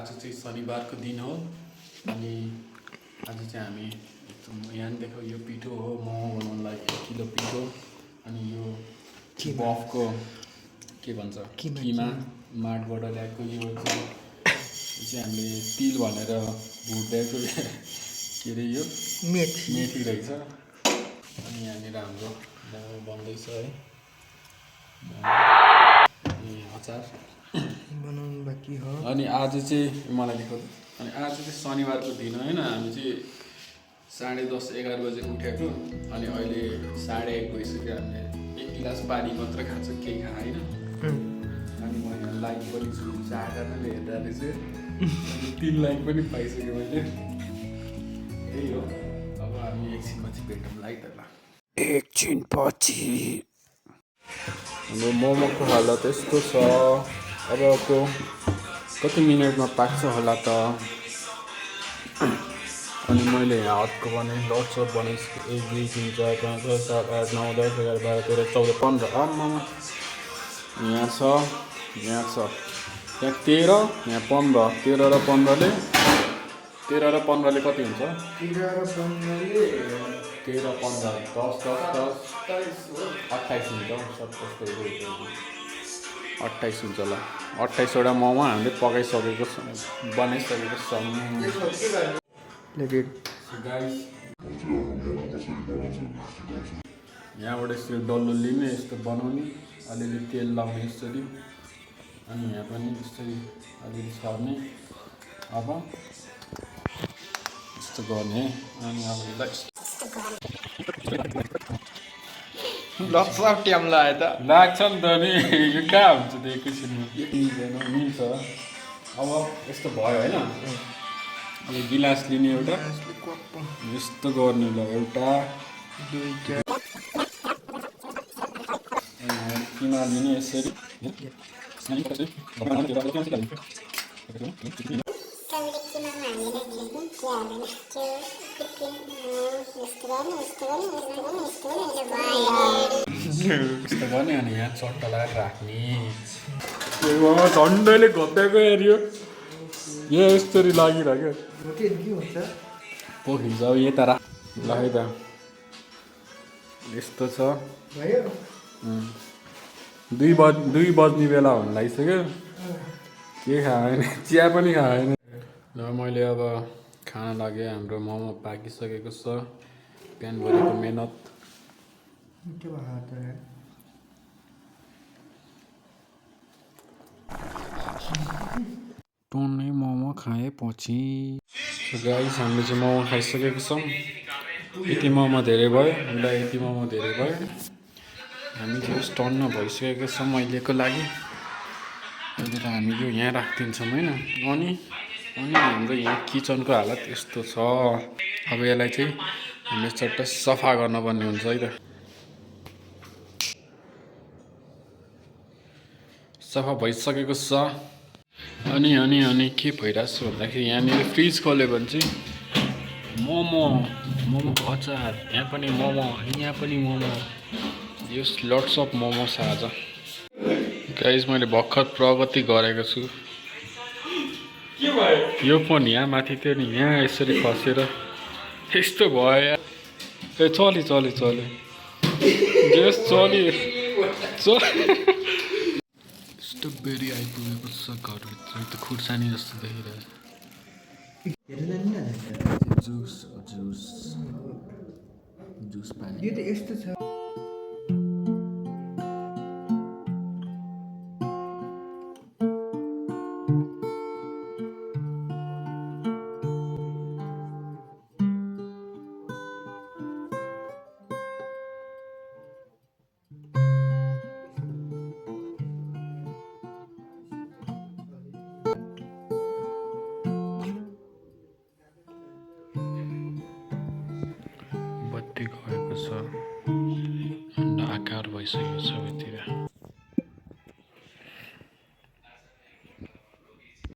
आज चाहिँ शनिबारको दिन हो अनि आज चाहिँ हामी यहाँ देखाउ यो पिठो हो मोमो बनाउनलाई 1 किलो पिठो अनि यो बफको के भन्छ किमा मार्टबाट ल्याएको यो चाहिँ हामीले तिल भनेर भुट्दैको के अरे यो मेथी रहेछ अनि यहाँनिर हाम्रो मोमो बन्दैछ है अनि अचार बनाउनु बाँकी हो अनि आज चाहिँ मलाई देखाउँदा अनि आज चाहिँ शनिबारको दिन होइन हामी चाहिँ 10:30-11 बजे उठेको अनि अहिले 1:30 भइसक्यो हामीले 1 गिलास पानी मात्र खान्छ केही खाएन अनि म यहाँ लाइक पनि छु 4जनाले हेर्दा रहेछ 3 लाइक पनि पाइसकेँ मैले त्यही हो अब हामी एकछिनपछि भेटौँ लाइक त एकछिनपछि हाम्रो मोमोको हालत यस्तो छ अबको कति मिनटमा पाक्छ होला त अनि मैले यहाँ हटको बनाएँ लट्सअप बनाइसकेँ 1 2 3 4 5 6 7 8 9 10 11 12 13 14 15 आम्मामा यहाँ छ यहाँ 13 यहाँ 15 13 र 15ले 13 र 15ले कति हुन्छ 13 र 15ले 13 15 10 10 10 28 हुन्छ 28 हुन्छ ल 28वटा मोमो हामीले पकाइसकेको बनाइसकेको छौँ यहाँबाट यसरी डल्लो लिने यस्तो बनाउने अलिअलि तेल लाउने यसरी अनि यहाँ पनि यसरी अलिअलि छर्ने अब यस्तो गर्ने अनि अब लट्सअप ट्याम लाग्यो त लाग्छ नि त नि यो कहाँ हुन्छ त एकैछिनमा मिल्छ अब यस्तो भयो होइन अब गिलास लिने एउटा यस्तो गर्ने ल एउटा दुईटा किमा लिने यसरी यस्तो गर्ने अनि यहाँ चट्टा लगाएर राख्ने झन्डैले घोप्याएको हेऱ्यो यो यस्तरी लागिरह्यो पोखिन्छ अब यता राख ल है त यस्तो छ 2 बज्ने बेला हुन लागिसक्यो के खाएन चिया पनि खाएन ल मैले अब खाना लाग्यो हाम्रो मोमो पाकिसकेको छ बिहानभरिको मेहनत टन्नै मोमो खाएपछि गाइस हामीले चाहिँ मोमो खाइसकेको छौँ यति मोमो धेरै भयो हामीलाई यति मोमो धेरै भयो हामी चाहिँ टन्न भइसकेको छौँ अहिलेको लागि अहिले त हामी यो यहाँ राखिदिन्छौँ होइन अनि हाम्रो यहाँ किचनको हालत यस्तो छ अब यसलाई चाहिँ हामीले चट्ट सफा गर्नुपर्ने हुन्छ है त सफा भइसकेको छ अनि के भइरहेछ भन्दाखेरि यहाँनिर फ्रिज खोल्यो भने चाहिँ मोमोको अचार यहाँ पनि मोमो यो लट्स अफ मोमो छ आज गाइस मैले भर्खर प्रगति गरेको छु यो फोन यहाँ माथि थियो नि यहाँ यसरी खसेर यस्तो भयो ए चल्यो यस्तो बेरी आइपुगेको छ घरभित्र त खुर्सानी जस्तो देखिरहेको जुस पानी यो त यस्तो छ गएको छ आकार भइसकेको छ